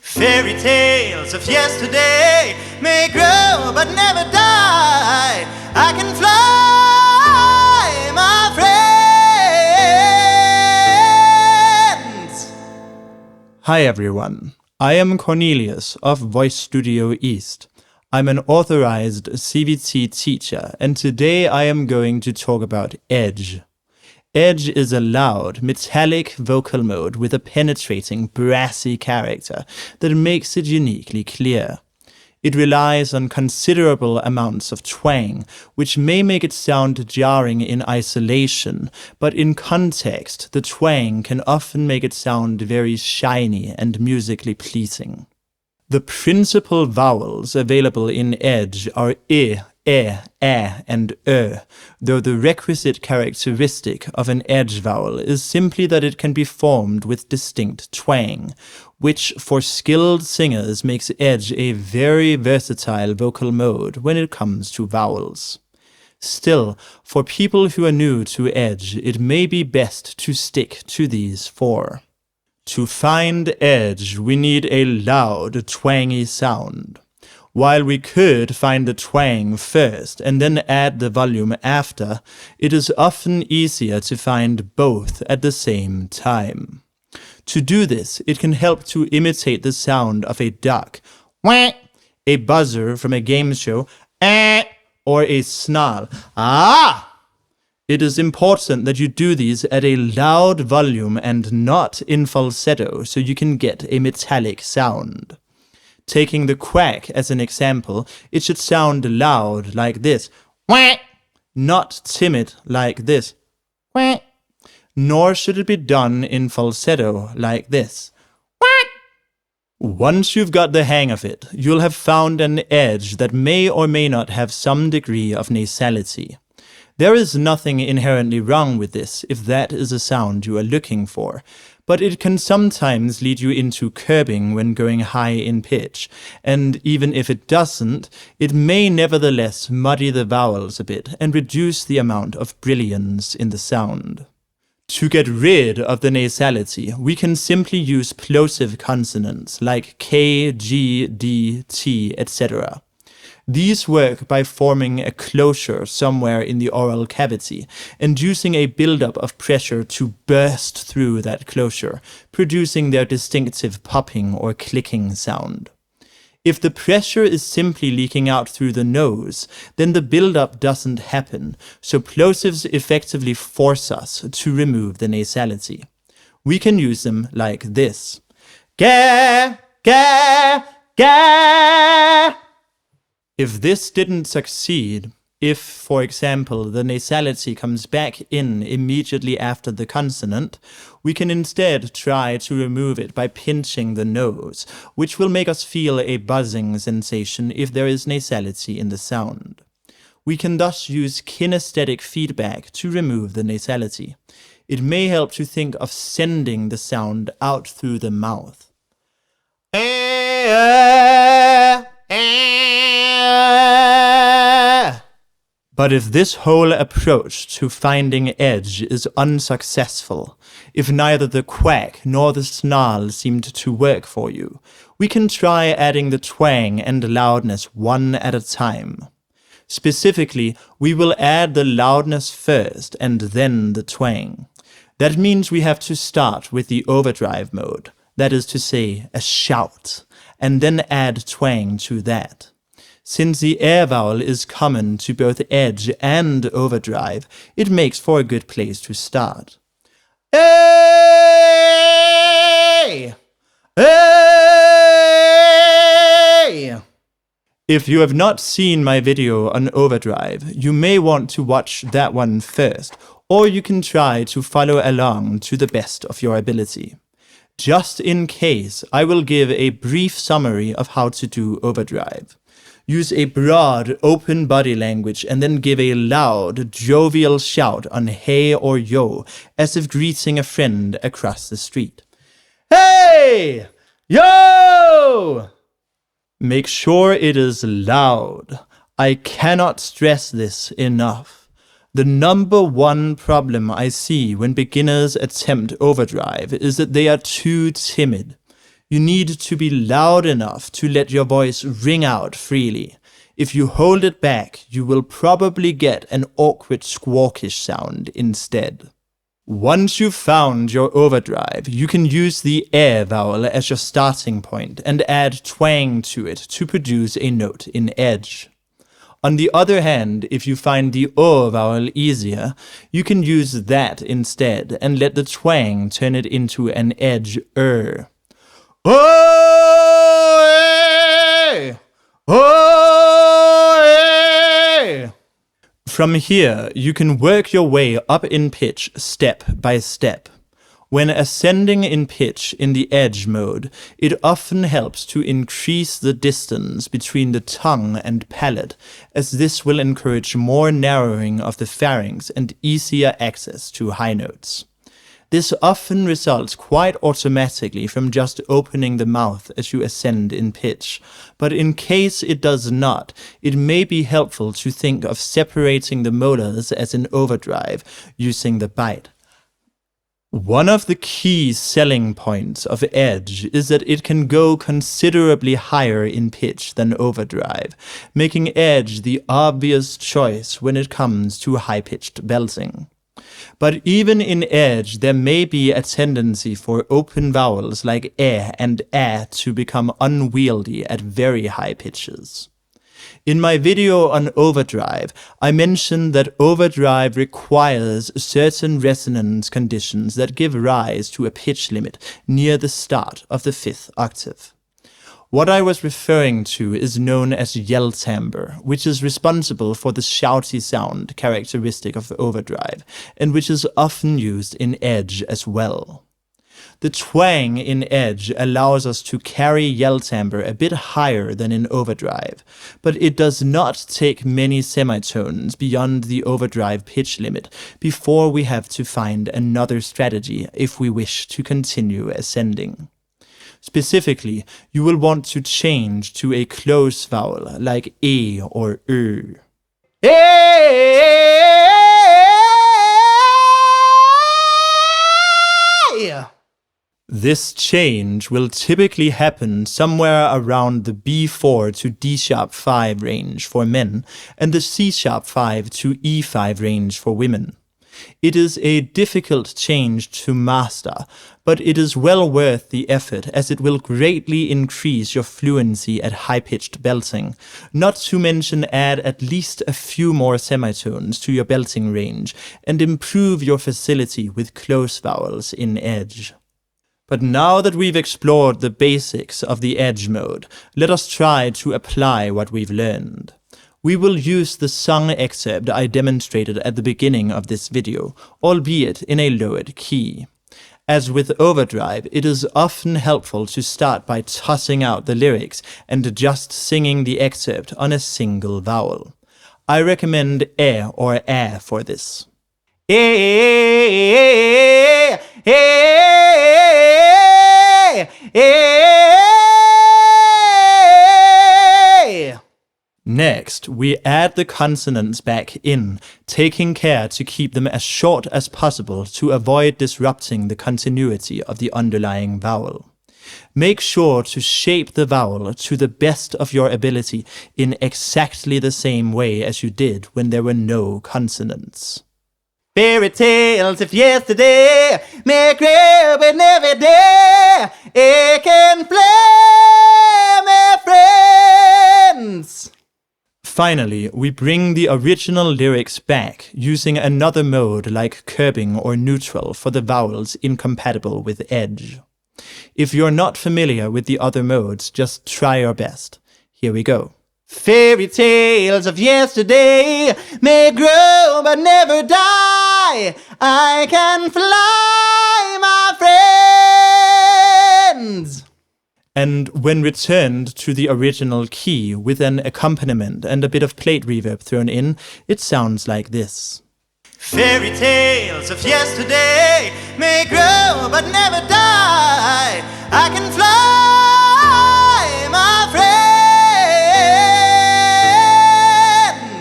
Fairy tales of yesterday may grow but never die. I can fly, my friends. Hi everyone, I am Cornelius of Voice Studio East. I'm an authorized CVT teacher, and today I am going to talk about Edge. Edge is a loud, metallic vocal mode with a penetrating, brassy character that makes it uniquely clear. It relies on considerable amounts of twang, which may make it sound jarring in isolation, but in context, the twang can often make it sound very shiny and musically pleasing. The principal vowels available in Edge are I, and though the requisite characteristic of an edge vowel is simply that it can be formed with distinct twang, which for skilled singers makes Edge a very versatile vocal mode when it comes to vowels. Still, for people who are new to Edge, it may be best to stick to these four. To find Edge, we need a loud, twangy sound. While we could find the twang first and then add the volume after, it is often easier to find both at the same time. To do this, it can help to imitate the sound of a duck, wah, a buzzer from a game show, or a snarl, ah! It is important that you do these at a loud volume and not in falsetto so you can get a metallic sound. Taking the quack as an example, it should sound loud like this, wah, not timid like this, wah, nor should it be done in falsetto like this, wah. Once you've got the hang of it, you'll have found an edge that may or may not have some degree of nasality. There is nothing inherently wrong with this if that is a sound you are looking for, but it can sometimes lead you into curbing when going high in pitch, and even if it doesn't, it may nevertheless muddy the vowels a bit and reduce the amount of brilliance in the sound. To get rid of the nasality, we can simply use plosive consonants like K, G, D, T, etc. These work by forming a closure somewhere in the oral cavity, inducing a buildup of pressure to burst through that closure, producing their distinctive popping or clicking sound. If the pressure is simply leaking out through the nose, then the buildup doesn't happen, so plosives effectively force us to remove the nasality. We can use them like this. Ga, ga, ga. If this didn't succeed, if, for example, the nasality comes back in immediately after the consonant, we can instead try to remove it by pinching the nose, which will make us feel a buzzing sensation if there is nasality in the sound. We can thus use kinesthetic feedback to remove the nasality. It may help to think of sending the sound out through the mouth. But if this whole approach to finding edge is unsuccessful, if neither the quack nor the snarl seemed to work for you, we can try adding the twang and loudness one at a time. Specifically, we will add the loudness first and then the twang. That means we have to start with the overdrive mode, that is to say, a shout, and then add twang to that. Since the air vowel is common to both edge and overdrive, it makes for a good place to start. Hey! Hey! If you have not seen my video on overdrive, you may want to watch that one first, or you can try to follow along to the best of your ability. Just in case, I will give a brief summary of how to do overdrive. Use a broad, open body language and then give a loud, jovial shout on hey or yo, as if greeting a friend across the street. Hey! Yo! Make sure it is loud. I cannot stress this enough. The number one problem I see when beginners attempt overdrive is that they are too timid. You need to be loud enough to let your voice ring out freely. If you hold it back, you will probably get an awkward squawkish sound instead. Once you've found your overdrive, you can use the air vowel as your starting point and add twang to it to produce a note in edge. On the other hand, if you find the O vowel easier, you can use that instead and let the twang turn it into an edge Oh, oh, From here, you can work your way up in pitch step by step. When ascending in pitch in the edge mode, it often helps to increase the distance between the tongue and palate, as this will encourage more narrowing of the pharynx and easier access to high notes. This often results quite automatically from just opening the mouth as you ascend in pitch, but in case it does not, it may be helpful to think of separating the molars as an overdrive using the bite. One of the key selling points of edge is that it can go considerably higher in pitch than overdrive, making edge the obvious choice when it comes to high-pitched belting. But even in edge, there may be a tendency for open vowels like and to become unwieldy at very high pitches. In my video on overdrive, I mentioned that overdrive requires certain resonance conditions that give rise to a pitch limit near the start of the fifth octave. What I was referring to is known as yell timbre, which is responsible for the shouty sound characteristic of overdrive, and which is often used in edge as well. The twang in edge allows us to carry yell timbre a bit higher than in overdrive, but it does not take many semitones beyond the overdrive pitch limit before we have to find another strategy if we wish to continue ascending. Specifically, you will want to change to a close vowel like E or Ö. This change will typically happen somewhere around the B4 to D♯5 range for men and the C♯5 to E5 range for women. It is a difficult change to master, but it is well worth the effort as it will greatly increase your fluency at high-pitched belting, not to mention add at least a few more semitones to your belting range and improve your facility with close vowels in edge. But now that we've explored the basics of the edge mode, let us try to apply what we've learned. We will use the sung excerpt I demonstrated at the beginning of this video, albeit in a lowered key. As with overdrive, it is often helpful to start by tossing out the lyrics and just singing the excerpt on a single vowel. I recommend or a for this. Next, we add the consonants back in, taking care to keep them as short as possible to avoid disrupting the continuity of the underlying vowel. Make sure to shape the vowel to the best of your ability in exactly the same way as you did when there were no consonants. Fairy tales of yesterday may grow but never die. It can fly, my friends. Finally, we bring the original lyrics back using another mode like curbing or neutral for the vowels incompatible with edge. If you're not familiar with the other modes, just try your best. Here we go. Fairy tales of yesterday may grow but never die. I can fly, my friends. And when returned to the original key with an accompaniment and a bit of plate reverb thrown in, it sounds like this. Fairy tales of yesterday may grow but never die. I can fly, my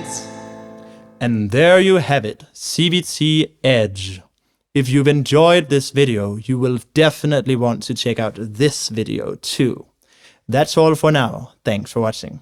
friends. And there you have it, CVC Edge. If you've enjoyed this video, you will definitely want to check out this video too. That's all for now. Thanks for watching.